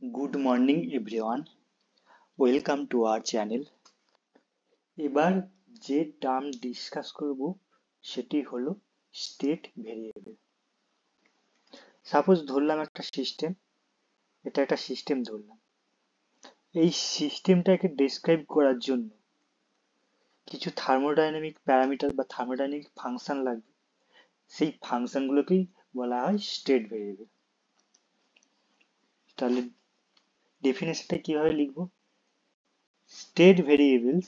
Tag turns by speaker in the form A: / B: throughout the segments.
A: Good morning everyone, welcome to our channel. এবার যে term discuss করব সেটি হলো স্টেট ভেরিয়েবল। সাপোজ ধরলাম এটা একটা সিস্টেম ধরলাম। এই সিস্টেমটাকে ডেসক্রাইব করার জন্য কিছু থার্মোডাইনামিক প্যারামিটার বা থার্মোডাইনামিক ফাংশন লাগবে। সেই ফাংশনগুলোকেই বলা হয় স্টেট ভেরিয়েবল। তাহলে ডেফিনেশনটা কিভাবে লিখবো? স্টেট ভেরিয়েবলস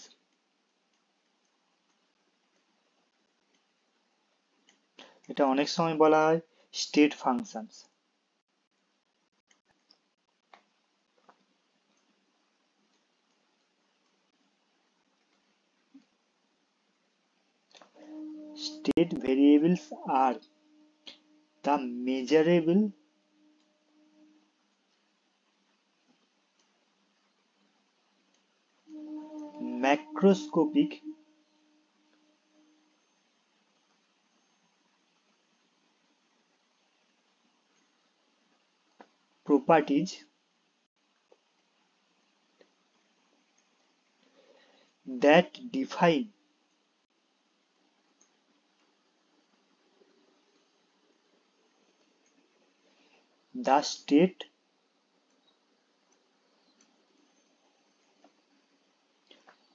A: এটা অনেক সময় বলা হয় state functions. State variables are the measurable macroscopic properties that define the state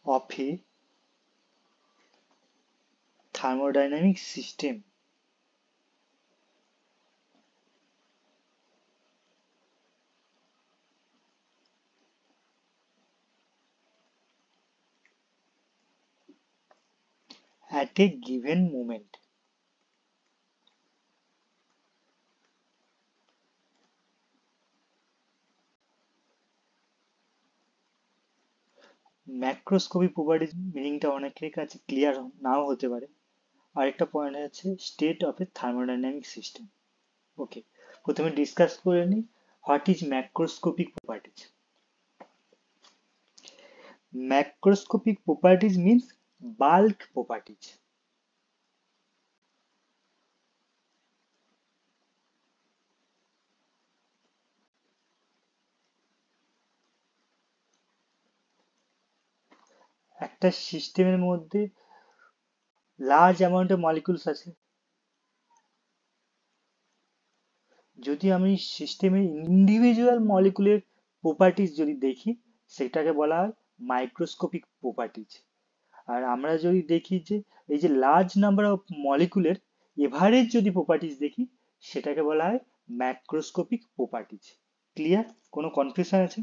A: of a thermodynamic system. At a given moment. Macroscopic properties মিনিংটা অনেকের কাছে ক্লিয়ার নাও হতে পারে। আরেকটা পয়েন্ট আছে state of a thermodynamic system. Okay, প্রথমে discuss করে নিই what is macroscopic properties. Macroscopic properties means bulk properties. একটা সিস্টেমের মধ্যে লার্জ অ্যামাউন্টের মলিকুলস আছে। যদি আমি সিস্টেমের ইন্ডিভিজুয়াল মলিকুলের প্রপার্টিজ যদি দেখি সেটাকে বলা হয় মাইক্রোস্কোপিক প্রপার্টিজ। আর আমরা যদি দেখি যে এই যে লার্জ নাম্বার অফ মলিকুলের এভারেজ যদি প্রপার্টিজ দেখি সেটাকে বলা হয় ম্যাক্রোস্কোপিক প্রপার্টিজ। ক্লিয়ার? কোনো কনফিউশন আছে?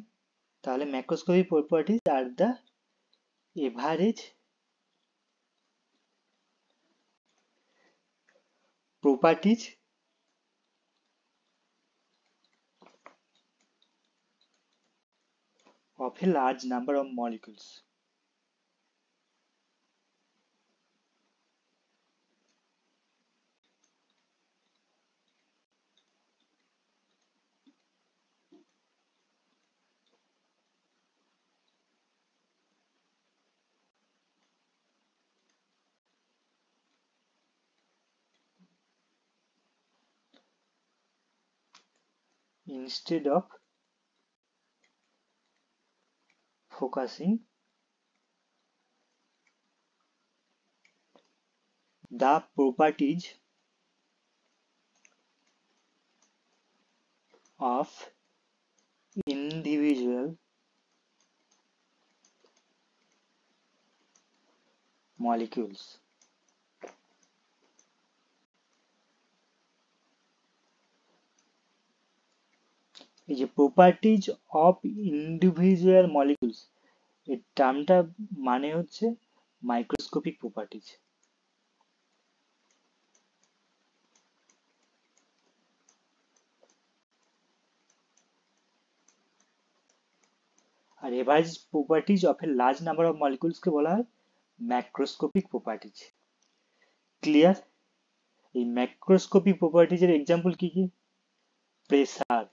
A: তাহলে macroscopic properties are the average properties of a large number of molecules. Instead of focusing the properties of individual molecules, এই যে প্রপার্টিজ অফ ইন্ডিভিজুয়াল মলিকুলস এই টার্মটা মানে হচ্ছে মাইক্রোস্কোপিক প্রপার্টিজ। আর average properties of a large number of মলিকুলসকে বলা হয় ম্যাক্রোস্কোপিক প্রপার্টিজ। ক্লিয়ার? এই ম্যাক্রোস্কোপিক প্রপার্টিজের এক্সাম্পল কি কি? Pressure,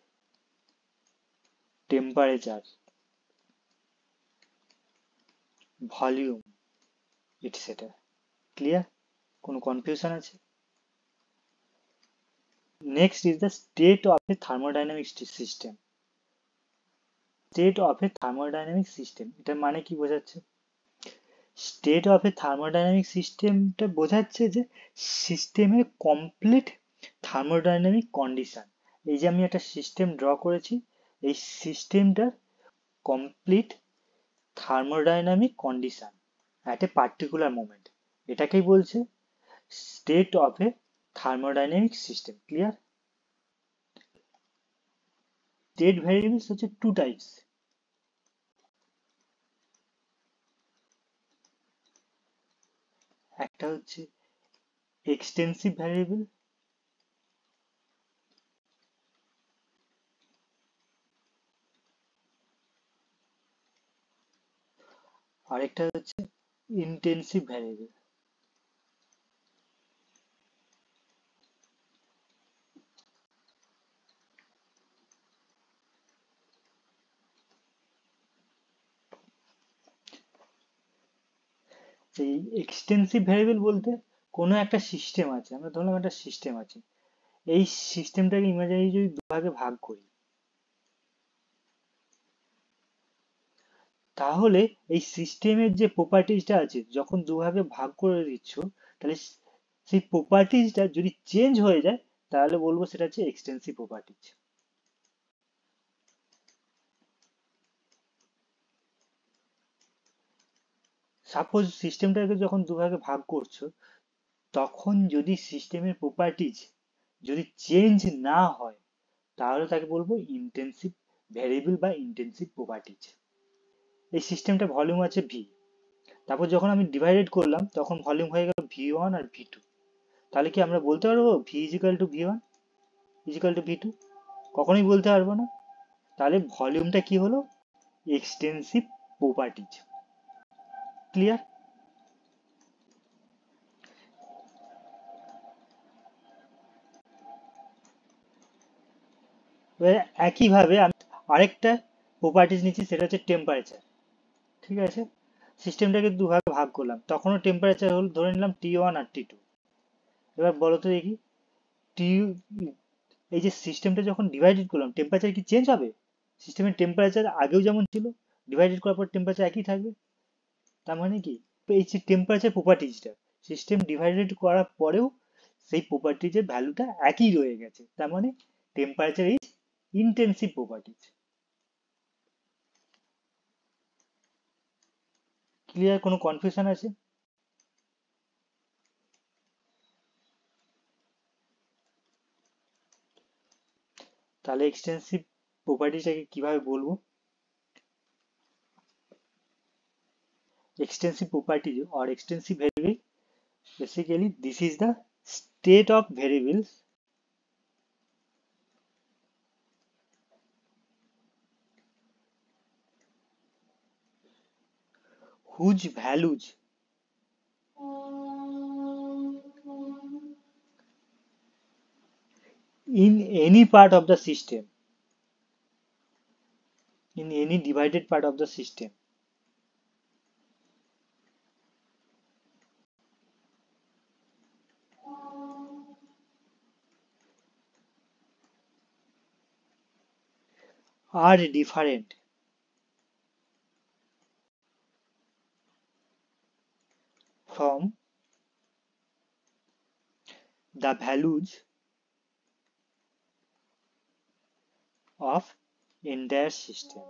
A: temperature, volume, etcetera. Clear? কোনো কনফিউশন আছে? Next is the state of a thermodynamic system. State of a thermodynamic system, এটার মানে কি বোঝাচ্ছে? স্টেট অফ এ থার্মোডাইনামিক সিস্টেমটা বোঝাচ্ছে যে সিস্টেমের কমপ্লিট থার্মোডাইনামিক কন্ডিশন। এই যে আমি একটা সিস্টেম ড্র করেছি, এই সিস্টেমটার complete thermodynamic condition at a particular moment, এটাকেই বলছে state of a thermodynamic system. Clear? State variables হচ্ছে টু টাইপস। একটা হচ্ছে এক্সটেন্সিভ ভ্যারিয়েবল, আরেকটা হচ্ছে ইন্টেন্সিভ ভ্যারিয়েবল। এই এক্সটেন্সিভ ভ্যারিয়েবল বলতে কোনো একটা সিস্টেম আছে, আমরা ধরলাম একটা সিস্টেম আছে, এই সিস্টেমটাকে ইমাজিনারি যদি দুভাগে ভাগ করি, তাহলে এই সিস্টেমের যে প্রপার্টিজটা আছে যখন দুভাগে ভাগ করে দিচ্ছ, তাহলে সেই প্রপার্টিজটা যদি চেঞ্জ হয়ে যায় তাহলে বলবো সেটা হচ্ছে এক্সটেন্সিভ প্রপার্টিজ। সাপোজ সিস্টেমটাকে যখন দুভাগে ভাগ করছো, তখন যদি সিস্টেমের প্রপার্টিজ যদি চেঞ্জ না হয় তাহলে তাকে বলবো ইন্টেন্সিভ ভ্যারিয়েবল বা ইন্টেন্সিভ প্রপার্টিজ। এই সিস্টেমটা ভলিউম আছে ভি, তারপর যখন আমি ডিভাইডেড করলাম তখন ভলিউম হয়ে গেল ভি1 আর ভি2, তাহলে কি আমরা বলতে পারবো V is equal to V one is equal to V two? কখনোই বলতে পারবো না। তাহলে ভলিউমটা কি হলো? Extensive properties. ক্লিয়ার? একইভাবে আমি আরেকটা প্রপার্টিজ নিচ্ছি, সেটা হচ্ছে টেম্পারেচার। ঠিক আছে, সিস্টেমটাকে দুভাগে ভাগ করলাম, তখনও টেম্পারেচার হল ধরে নিলাম টি1 আর টি2। এবার বলো তো দেখি, টি এই যে সিস্টেমটা যখন ডিভাইডেড করলাম টেম্পারেচার কি চেঞ্জ হবে? সিস্টেমের টেম্পারেচার আগেও যেমন ছিল, ডিভাইডেড করার পর টেম্পারেচার একই থাকবে। তার মানে কি, এই যে টেম্পারেচার প্রপার্টিজটা সিস্টেম ডিভাইডেড করার পরেও সেই প্রপার্টিজের ভ্যালুটা একই রয়ে গেছে, তার মানে temperature is intensive properties. Clear? কোনো কনফিউশন আছে? তাহলে এক্সটেন্সিভ প্রপার্টিটাকে কিভাবে বলবো? Extensive properties or extensive variable, basically this is the state of variables whose values in any part of the system, in any divided part of the system, are different from the values of entire system.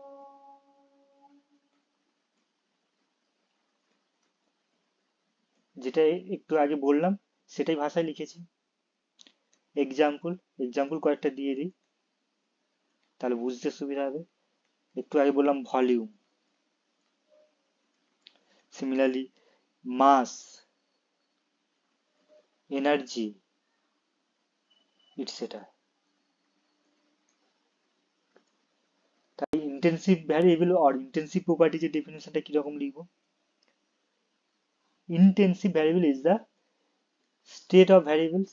A: যেটা একটু আগে বললাম সেটাই ভাষায় লিখেছি। Example কয়েকটা দিয়ে দিই তাহলে বুঝতে সুবিধা হবে। একটু আগে বললাম ভলিউম, সিমিলারলি মাস, এনার্জি, ইটসেট্রা। তাই ইন্টেন্সিভ ভ্যারিয়েবল আর ইন্টেন্সিভ প্রপার্টিজের ডেফিনেশনটা কিরকম লিখবো? Intensive variable is the state of variables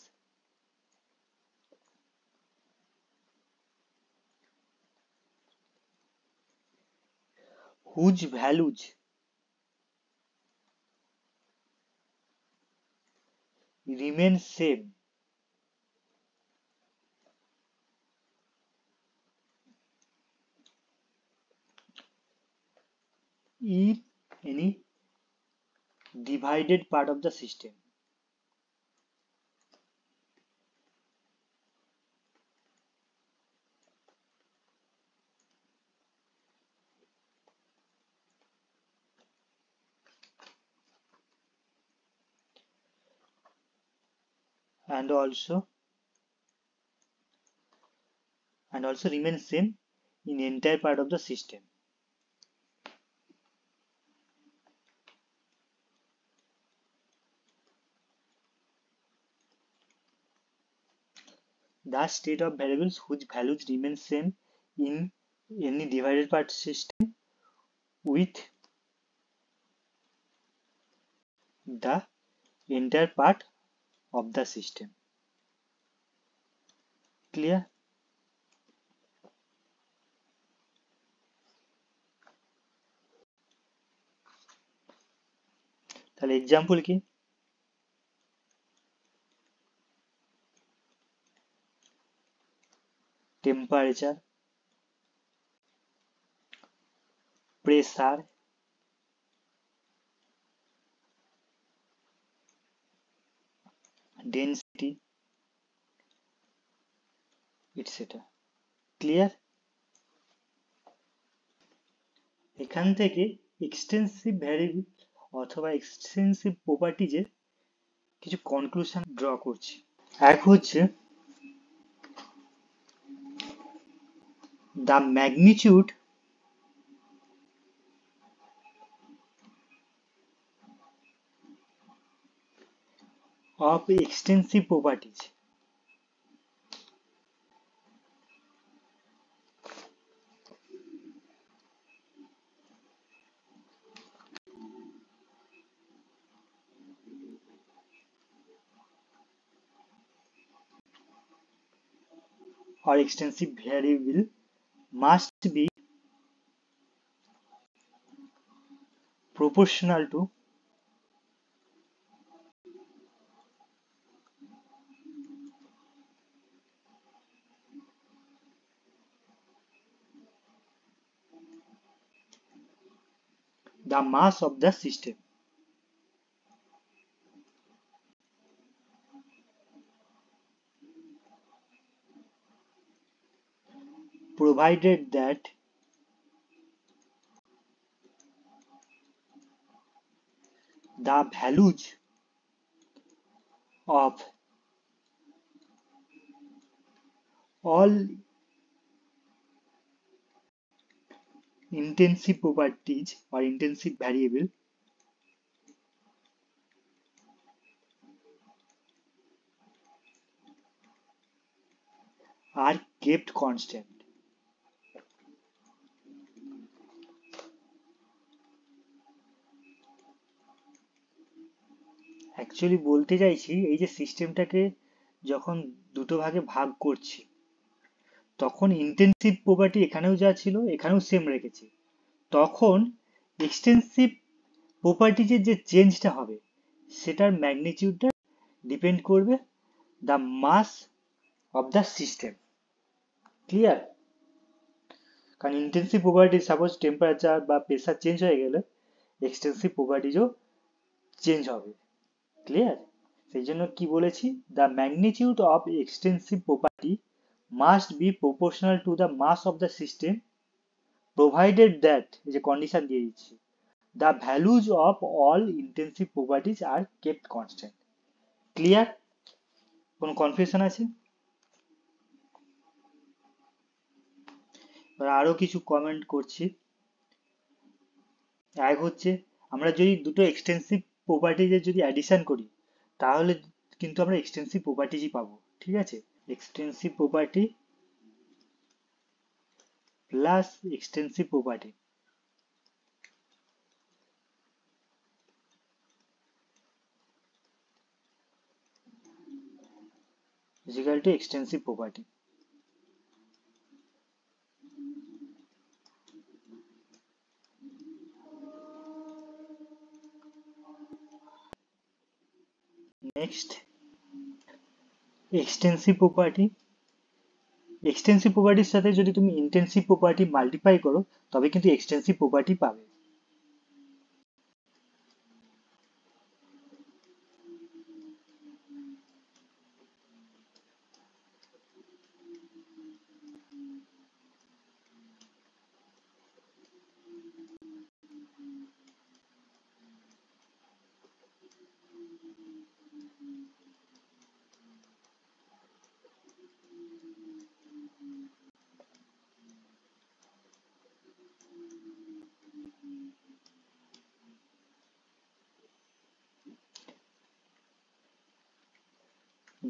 A: whose values remain same in any divided part of the system. And also remain same in entire part of the system. The state of variables whose values remain same in any divided part system with the entire part of the system. Clear? তাহলে example কি? Temperature, pressure, density, etcetera. Clear? এখান থেকে extensive variable অথবা extensive প্রপার্টিজের কিছু conclusion draw করছি। এক হচ্ছে the magnitude of extensive properties or extensive variable must be proportional to the mass of the system, provided that the values of all intensive properties or intensive variable are kept constant. Actually বলতে চাইছি এই যে সিস্টেমটাকে যখন দুটো ভাগে ভাগ করছি তখন ইন্টেন্সিভ প্রপার্টি এখানেও যা ছিল এখানেও সেম রেখেছি, তখন এক্সটেন্সিভ প্রপার্টিজের যে চেঞ্জটা হবে সেটার ম্যাগনিটিউডটা ডিপেন্ড করবে the mass of the system. Clear? কারণ ইন্টেন্সিভ প্রপার্টি সাপোজ টেম্পারেচার বা প্রেসার চেঞ্জ হয়ে গেলে এক্সটেন্সিভ প্রপার্টিজও চেঞ্জ হবে। ক্লিয়ার? সেই জন্য কি বলেছি, the magnitude of extensive property must be proportional to the mass of the system provided that, এই যে কন্ডিশন দিয়ে দিচ্ছি, the values of all intensive properties are kept constant. Clear? কোনো কনফিউশন আছে? আরো কিছু কমেন্ট করছি। এক হচ্ছে আমরা যদি দুটো এক্সটেন্সিভ প্রপার্টিজের যদি অ্যাডিশন করি তাহলে কিন্তু আমরা এক্সটেন্সিভ প্রপার্টিজই পাবো। ঠিক আছে? Extensive property plus extensive property is equal to extensive property. Next, extensive property. Extensive প্রপার্টির সাথে যদি তুমি ইন্টেন্সিভ প্রপার্টি মাল্টিপ্লাই করো তবে কিন্তু এক্সটেন্সিভ প্রপার্টি পাবে।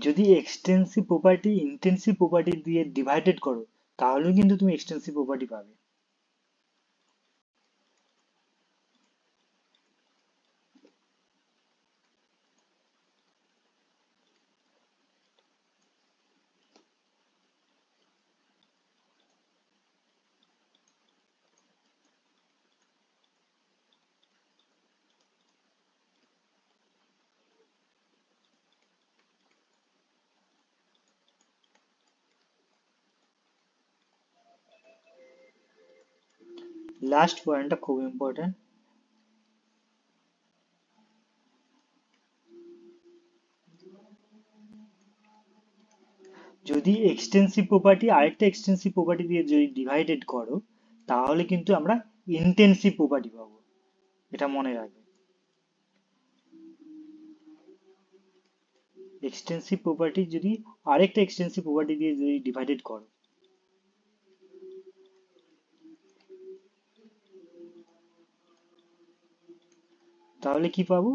A: যদি এক্সটেন্সিভ প্রপার্টি ইন্টেন্সিভ প্রপার্টি দিয়ে ডিভাইডেড করো, তাহলেও কিন্তু তুমি এক্সটেন্সিভ প্রপার্টি পাবে। লাস্ট পয়েন্টটা খুব ইম্পর্টেন্ট। যদি এক্সটেন্সিভ প্রপার্টি আরেকটা এক্সটেন্সিভ প্রপার্টি দিয়ে যদি ডিভাইডেড করো, তাহলে কিন্তু আমরা ইন্টেন্সিভ প্রপার্টি পাবো। এটা মনে রাখবে। এক্সটেন্সিভ প্রপার্টি যদি আরেকটা এক্সটেন্সিভ প্রপার্টি দিয়ে যদি ডিভাইডেড করো, তাহলে কি পাবো?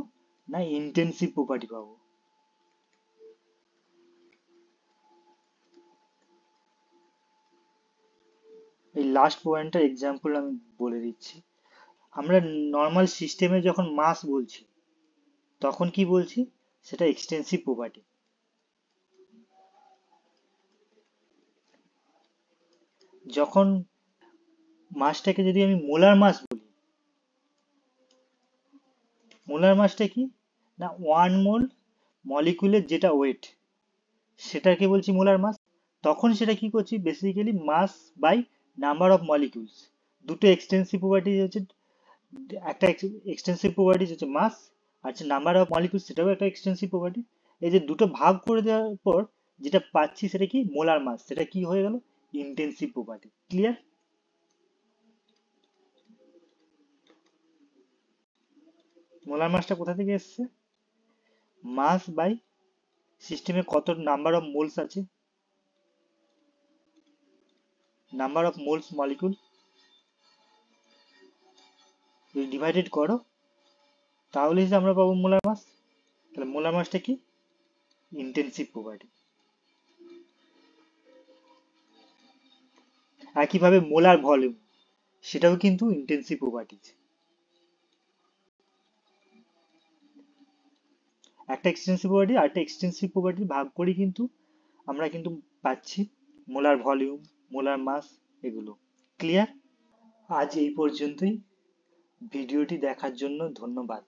A: না ইন্টেন্সিভ প্রপার্টি পাবো। এই লাস্ট পয়েন্টটার এক্সাম্পল আমি বলে দিচ্ছি। আমরা নর্মাল সিস্টেমে যখন মাস বলছি, তখন কি বলছি? সেটা এক্সটেন্সিভ প্রপার্টি। যখন মাসটাকে যদি আমি মোলার মাস বলি, মোলার মাসটা কি? না 1 মোল মলিকুলের যেটা ওয়েট, সেটাকে বলছি মোলার মাস। তখন সেটা কি করছি? Basically mass by number of molecules. দুটো এক্সটেন্সিভ প্রপার্টি হচ্ছে, একটা এক্সটেন্সিভ প্রপার্টি হচ্ছে মাস, আর হচ্ছে নাম্বার অফ মলিকিউলস, সেটাও একটা এক্সটেন্সিভ প্রপার্টি। এই যে দুটো ভাগ করে দেওয়ার পর যেটা পাচ্ছি সেটা কি? Molar mass. সেটা কি হয়ে গেল? Intensive property. ক্লিয়ার? মোলার মাসটা কোথা থেকে এসছে? মাস বাই সিস্টেমে কত নাম্বার অফ মোলস আছে, নাম্বার অফ মোলস মলিকুল, যদি ডিভাইডেড করো, তাহলে যে আমরা পাবো মোলার মাস। তাহলে মোলার মাসটা কি? Intensive property. একইভাবে মোলার ভলিউম, সেটাও কিন্তু ইন্টেন্সিভ প্রপার্টি। একটা এক্সটেন্সিভ প্রপার্টি আর একটা এক্সটেন্সিভ প্রপার্টি ভাগ করে কিন্তু আমরা কিন্তু পাচ্ছি মোলার ভলিউম, মোলার মাস, এগুলো। ক্লিয়ার? আজ এই পর্যন্তই। ভিডিওটি দেখার জন্য ধন্যবাদ।